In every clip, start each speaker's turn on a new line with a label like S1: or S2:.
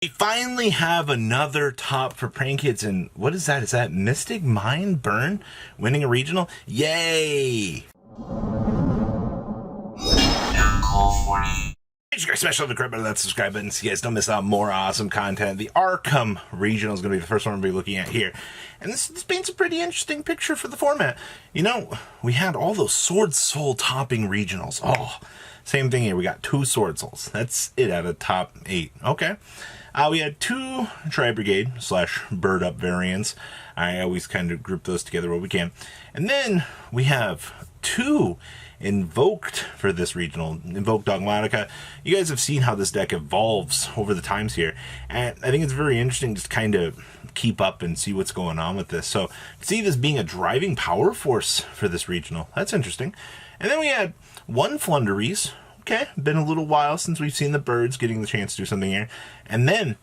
S1: We finally have another top for prank kids, and what is that? Is that Mystic Mind Burn winning a regional? Yay! Special to grab that subscribe button so you guys don't miss out on more awesome content. The Arkam regional is going to be the first one we'll be looking at here. And this paints a pretty interesting picture for the format. You know, we had all those Sword Soul topping regionals. Oh, same thing here. We got 2 Sword Souls. That's it out of top 8. Okay. We had 2 Tri-Brigade / Bird Up variants. I always kind of group those together where we can. And then we have 2 Invoked for this regional. Invoked Dogmatica. You guys have seen how this deck evolves over the times here. And I think it's very interesting just kind of keep up and see what's going on with this. So, see this being a driving power force for this regional. That's interesting. And then we had 1 Flunderies. Okay, been a little while since we've seen the birds getting the chance to do something here. And then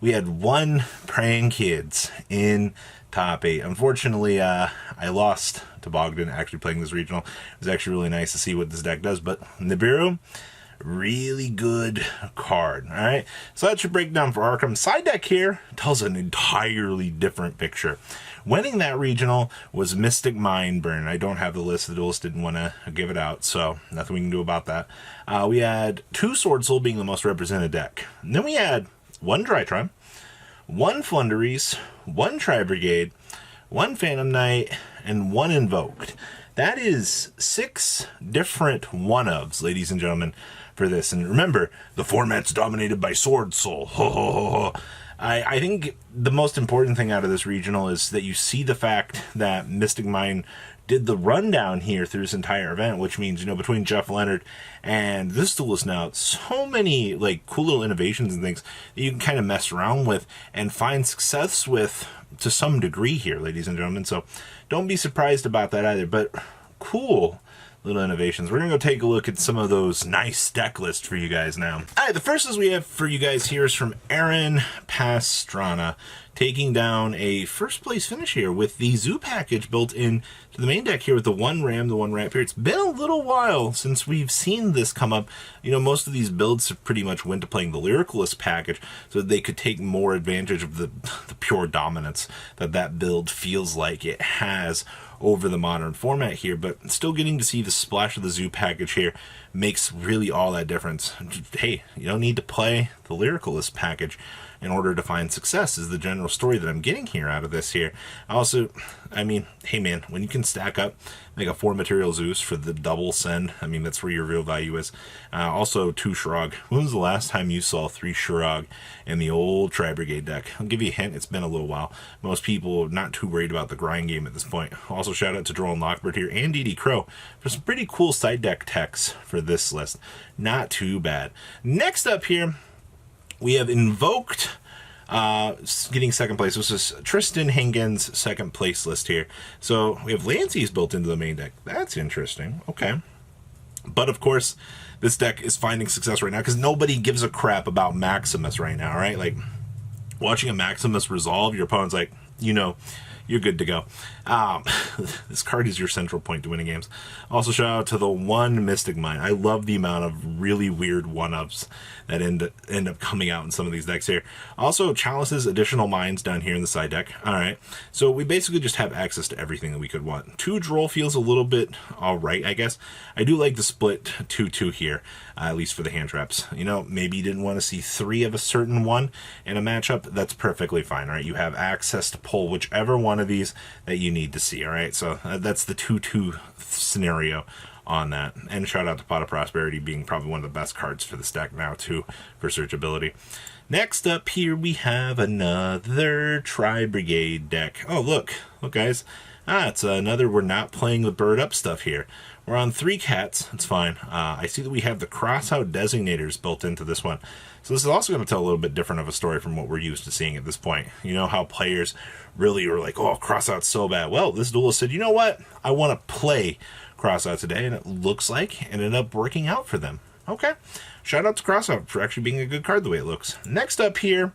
S1: we had 1 Praying Kids in top 8. Unfortunately, I lost to Bogdan actually playing this regional. It was actually really nice to see what this deck does. But Nibiru, really good card. All right, so that's your breakdown for Arkam. Side deck here tells an entirely different picture. Winning that regional was Mystic Mind Burn. I don't have the list. The duelist didn't want to give it out, so nothing we can do about that. We had 2 Sword Soul being the most represented deck. And then we had 1 Drytron, 1 Flunderies, 1 Tri-Brigade, 1 Phantom Knight, and 1 Invoked. That is 6 different one-ofs, ladies and gentlemen, for this. And remember, the format's dominated by Sword Soul. Ho, ho, ho, ho. I think the most important thing out of this regional is that you see the fact that Mystic Mind did the rundown here through this entire event, which means, you know, between Jeff Leonard and this duelist now, so many like cool little innovations and things that you can kind of mess around with and find success with to some degree here, ladies and gentlemen. So don't be surprised about that either, but cool little innovations. We're going to go take a look at some of those nice deck lists for you guys now. All right, the first list we have for you guys here is from Aaron Pastrana, taking down a first place finish here with the Zoo package built in to the main deck here with the 1 Ram, the 1 Rat here. It's been a little while since we've seen this come up. You know, most of these builds have pretty much went to playing the Lyricalist package so that they could take more advantage of the pure dominance that build feels like it has over the modern format here, but still getting to see the splash of the Zoo package here makes really all that difference. Hey, you don't need to play the Lyricalist package in order to find success is the general story that I'm getting here out of this here. Also, I mean, hey man, when you can stack up, make a 4 material Zeus for the double send, I mean, that's where your real value is. Also, 2 Shurag. When was the last time you saw 3 Shurag in the old Tri-Brigade deck? I'll give you a hint, it's been a little while. Most people are not too worried about the grind game at this point. Also, shout out to Droll and Lockbird here and DD Crow for some pretty cool side deck techs for this list. Not too bad. Next up here, we have Invoked getting 2nd place. This is Tristan Hagen's 2nd place list here. So we have Lancey's built into the main deck. That's interesting. Okay. But of course, this deck is finding success right now because nobody gives a crap about Maximus right now, right? Like, watching a Maximus resolve, your opponent's like, you know, you're good to go. This card is your central point to winning games. Also, shout out to the 1 Mystic Mind. I love the amount of really weird 1-ups that end up coming out in some of these decks here. Also, Chalice's additional minds down here in the side deck. All right, so we basically just have access to everything that we could want. 2 Droll feels a little bit all right, I guess. I do like the split 2-2 here, at least for the hand traps. You know, maybe you didn't want to see 3 of a certain one in a matchup. That's perfectly fine, all right? You have access to pull whichever one of these that you need to see, all right? So that's the 2-2 scenario on that. And shout out to Pot of Prosperity being probably one of the best cards for this deck now too for searchability. Next up here we have another Tri-Brigade deck. Oh, look guys, it's another we're not playing with bird up stuff here. We're on 3 cats. It's fine. I see that we have the crossout designators built into this one. So this is also going to tell a little bit different of a story from what we're used to seeing at this point. You know how players really were like, oh, crossout's so bad. Well, this duelist said, you know what? I want to play crossout today, and it looks like it ended up working out for them. Okay. Shout out to crossout for actually being a good card the way it looks. Next up here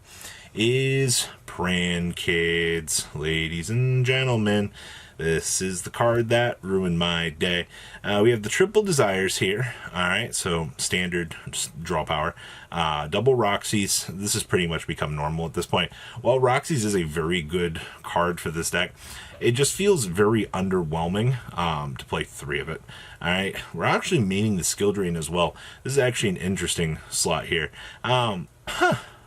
S1: is Pran Kids, ladies and gentlemen. This is the card that ruined my day. We have the triple desires here. All right, so standard just draw power. Double Roxy's. This has pretty much become normal at this point. While Roxy's is a very good card for this deck, it just feels very underwhelming to play 3 of it. All right, we're actually maining the skill drain as well. This is actually an interesting slot here.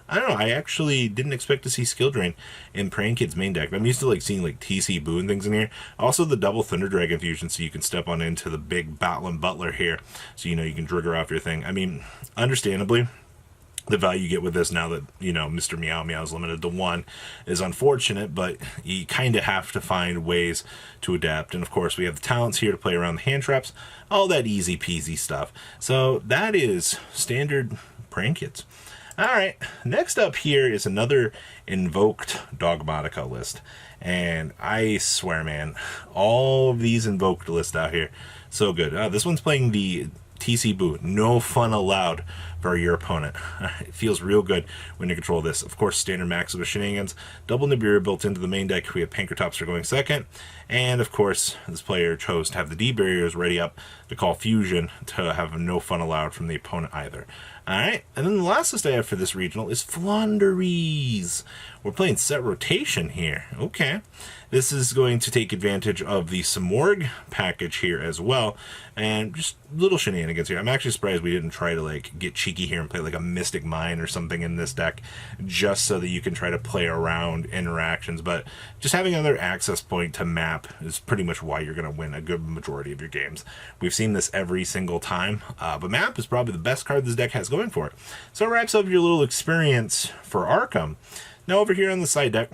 S1: I don't know. I actually didn't expect to see skill drain in Praying Kid's main deck. I'm used to like seeing like TC Boo and things in here. Also the double Thunder Dragon fusion, so you can step on into the big Battling Butler here, so you know you can trigger off your thing. I mean, understandably, the value you get with this now that, you know, Mr. Meow Meow is limited to 1 is unfortunate, but you kind of have to find ways to adapt. And of course, we have the talents here to play around the hand traps, all that easy peasy stuff. So that is standard Praying Kids. All right, next up here is another invoked Dogmatica list. And I swear, man, all of these invoked lists out here, so good. This one's playing the TC Boo. No fun allowed for your opponent. It feels real good when you control this. Of course, standard Maximus shenanigans. Double Nibiru built into the main deck. We have Pankratops going second. And of course, this player chose to have the D barriers ready up to call Fusion to have no fun allowed from the opponent either. Alright, and then the last list I have for this regional is Flonderies. We're playing set rotation here. Okay. This is going to take advantage of the Samorg package here as well. And just little shenanigans here. I'm actually surprised we didn't try to like get cheeky here and play like a Mystic Mine or something in this deck, just so that you can try to play around interactions. But just having another access point to map is pretty much why you're going to win a good majority of your games. We've seen this every single time, but map is probably the best card this deck has going for it. So it wraps up your little experience for Arkam. Now over here on the side deck,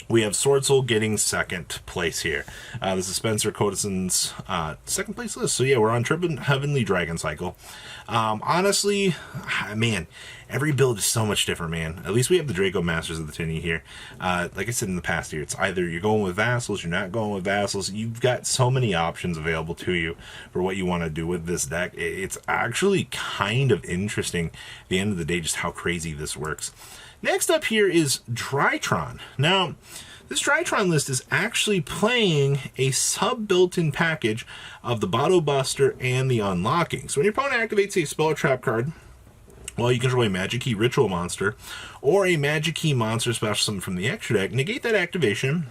S1: we have Sword Soul getting second place here. This is Spencer Codison's second place list. So yeah, we're on Triple Heavenly Dragon Cycle. Honestly, man, every build is so much different, man. At least we have the Draco Masters of the Tinny here. Like I said in the past year, it's either you're going with Vassals, you're not going with Vassals. You've got so many options available to you for what you want to do with this deck. It's actually kind of interesting at the end of the day just how crazy this works. Next up here is Drytron. Now, this Drytron list is actually playing a sub-built-in package of the Botto Buster and the Unlocking. So when your opponent activates a spell or trap card, well, you control a Magic Key Ritual monster or a Magic Key monster special summon from the extra deck. Negate that activation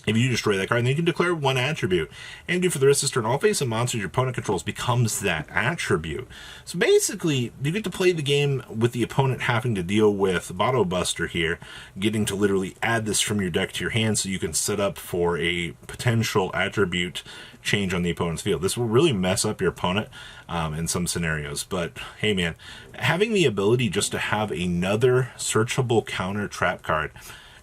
S1: if you destroy that card, then you can declare 1 attribute. And do for the rest of this turn, all face-up monsters your opponent controls becomes that attribute. So basically, you get to play the game with the opponent having to deal with Botto Buster here, getting to literally add this from your deck to your hand so you can set up for a potential attribute change on the opponent's field. This will really mess up your opponent in some scenarios. But hey, man, having the ability just to have another searchable counter trap card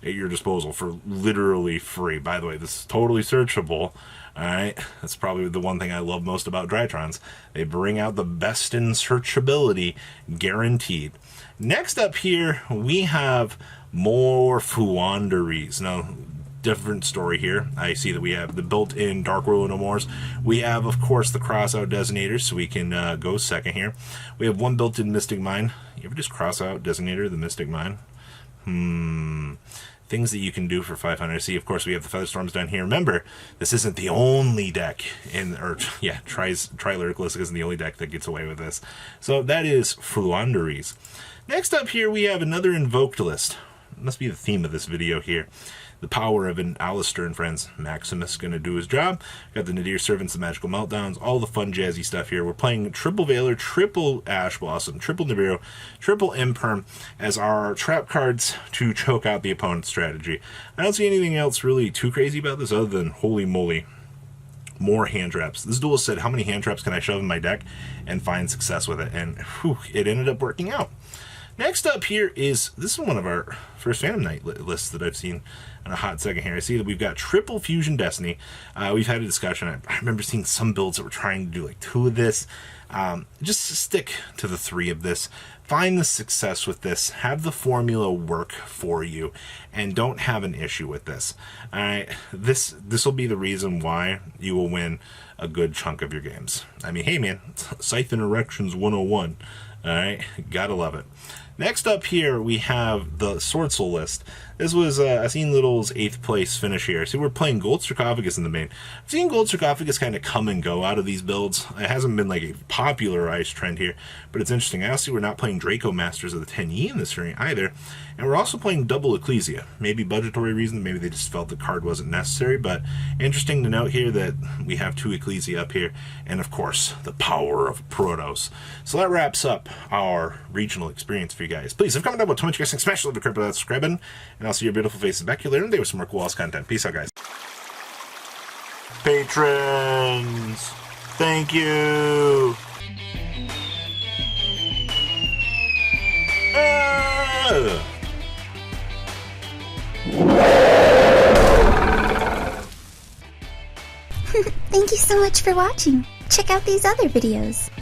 S1: at your disposal for literally free. By the way, this is totally searchable. Alright, that's probably the one thing I love most about Drytrons. They bring out the best in searchability, guaranteed. Next up here, we have more Flonderies. Now, different story here. I see that we have the built-in Dark World No Mores. We have, of course, the cross-out designator, so we can go second here. We have one built-in Mystic Mine. You ever just cross-out designator the Mystic Mine? Things that you can do for 500. See, of course, we have the Featherstorms down here. Remember, this isn't the only deck Tri-Lyric isn't the only deck that gets away with this. So that is Flonderies. Next up here, we have another invoked list. It must be the theme of this video here. The power of an Alistair and friends. Maximus going to do his job. Got the Nadir Servants, the Magical Meltdowns, all the fun jazzy stuff here. We're playing triple Valor, triple Ash Blossom, triple Nibiru, triple Imperm as our trap cards to choke out the opponent's strategy. I don't see anything else really too crazy about this other than, holy moly, more hand traps. This duelist said, how many hand traps can I shove in my deck and find success with it? And whew, it ended up working out. Next up here is, this is one of our first Phantom Knight lists that I've seen in a hot second here. I see that we've got triple Fusion Destiny. We've had a discussion. I remember seeing some builds that were trying to do like 2 of this. Just stick to the 3 of this. Find the success with this. Have the formula work for you. And don't have an issue with this. Alright, this will be the reason why you will win a good chunk of your games. I mean, hey man, Scythe and Erections 101. Alright, gotta love it. Next up here, we have the Sword Soul list. This was I've seen Little's 8th place finish here. So we're playing Gold Sarcophagus in the main. I've seen Gold Sarcophagus kind of come and go out of these builds. It hasn't been like a popularized trend here, but it's interesting. I also see we're not playing Draco Masters of the 10E in this variant either. And we're also playing Double Ecclesia. Maybe budgetary reason, maybe they just felt the card wasn't necessary, but interesting to note here that we have 2 Ecclesia up here, and of course, the power of Protos. So that wraps up our regional experience for you guys. Please, if you comment down below, tell me what you guys think, smash the crypto, that subscribe button, and I'll see your beautiful faces back here later today with some more cool ass content. Peace out, guys. Patrons, thank you.
S2: Thank you so much for watching. Check out these other videos.